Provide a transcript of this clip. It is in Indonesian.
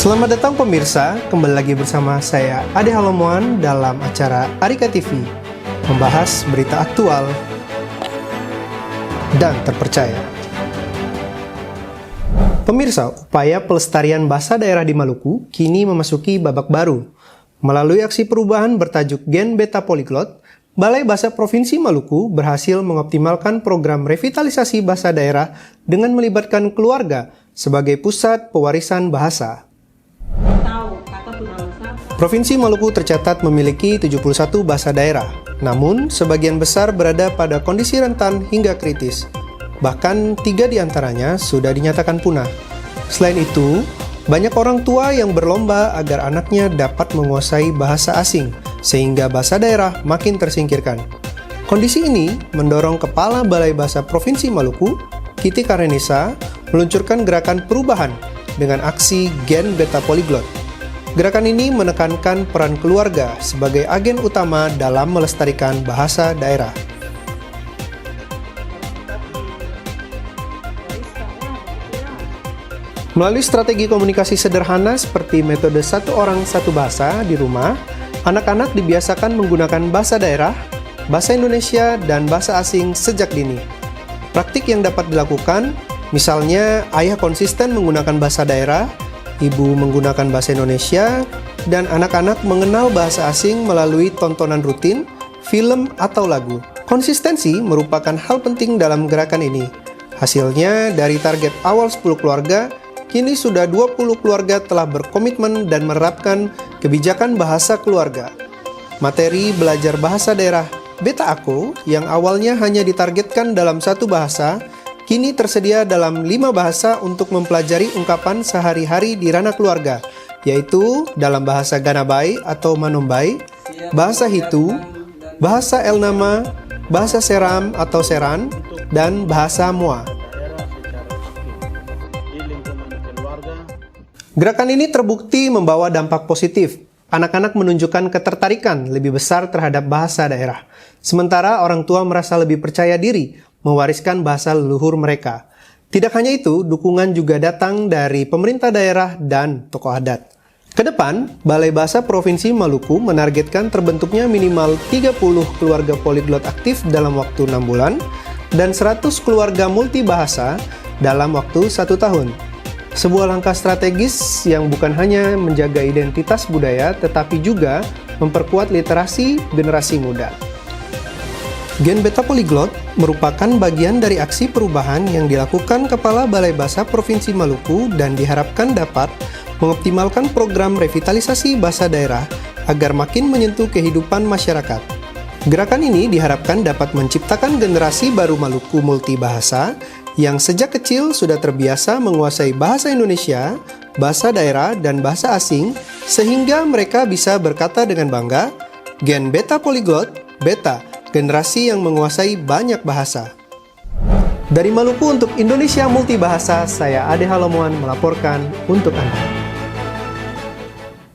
Selamat datang pemirsa, kembali lagi bersama saya Ade Halomoan dalam acara Arika TV, membahas berita aktual dan terpercaya. Pemirsa, upaya pelestarian bahasa daerah di Maluku kini memasuki babak baru. Melalui aksi perubahan bertajuk Gen Beta Polyglot, Balai Bahasa Provinsi Maluku berhasil mengoptimalkan program revitalisasi bahasa daerah dengan melibatkan keluarga sebagai pusat pewarisan bahasa. Provinsi Maluku tercatat memiliki 71 bahasa daerah, namun sebagian besar berada pada kondisi rentan hingga kritis. Bahkan 3 diantaranya sudah dinyatakan punah. Selain itu, banyak orang tua yang berlomba agar anaknya dapat menguasai bahasa asing, sehingga bahasa daerah makin tersingkirkan. Kondisi ini mendorong Kepala Balai Bahasa Provinsi Maluku, Kiti Karenisa, meluncurkan gerakan perubahan dengan aksi Gen Beta Polyglot. Gerakan ini menekankan peran keluarga sebagai agen utama dalam melestarikan bahasa daerah. Melalui strategi komunikasi sederhana seperti metode satu orang satu bahasa di rumah, anak-anak dibiasakan menggunakan bahasa daerah, bahasa Indonesia, dan bahasa asing sejak dini. Praktik yang dapat dilakukan, misalnya ayah konsisten menggunakan bahasa daerah, ibu menggunakan bahasa Indonesia, dan anak-anak mengenal bahasa asing melalui tontonan rutin, film, atau lagu. Konsistensi merupakan hal penting dalam gerakan ini. Hasilnya, dari target awal 10 keluarga, kini sudah 20 keluarga telah berkomitmen dan menerapkan kebijakan bahasa keluarga. Materi belajar bahasa daerah Beta Ako yang awalnya hanya ditargetkan dalam satu bahasa, kini tersedia dalam 5 bahasa untuk mempelajari ungkapan sehari-hari di ranah keluarga, yaitu dalam bahasa Ganabai atau Manombai, bahasa Hitu, bahasa El Nama, bahasa Seram atau Seran, dan bahasa Moa. Gerakan ini terbukti membawa dampak positif. Anak-anak menunjukkan ketertarikan lebih besar terhadap bahasa daerah, sementara orang tua merasa lebih percaya diri mewariskan bahasa leluhur mereka. Tidak hanya itu, dukungan juga datang dari pemerintah daerah dan tokoh adat. Kedepan, Balai Bahasa Provinsi Maluku menargetkan terbentuknya minimal 30 keluarga poliglot aktif dalam waktu 6 bulan dan 100 keluarga multibahasa dalam waktu 1 tahun. Sebuah langkah strategis yang bukan hanya menjaga identitas budaya, tetapi juga memperkuat literasi generasi muda. Gen Beta Polyglot merupakan bagian dari aksi perubahan yang dilakukan Kepala Balai Bahasa Provinsi Maluku dan diharapkan dapat mengoptimalkan program revitalisasi bahasa daerah agar makin menyentuh kehidupan masyarakat. Gerakan ini diharapkan dapat menciptakan generasi baru Maluku multibahasa yang sejak kecil sudah terbiasa menguasai bahasa Indonesia, bahasa daerah, dan bahasa asing, sehingga mereka bisa berkata dengan bangga, Gen Beta Polyglot, Beta, generasi yang menguasai banyak bahasa. Dari Maluku untuk Indonesia Multibahasa, saya Ade Halomoan melaporkan untuk Anda.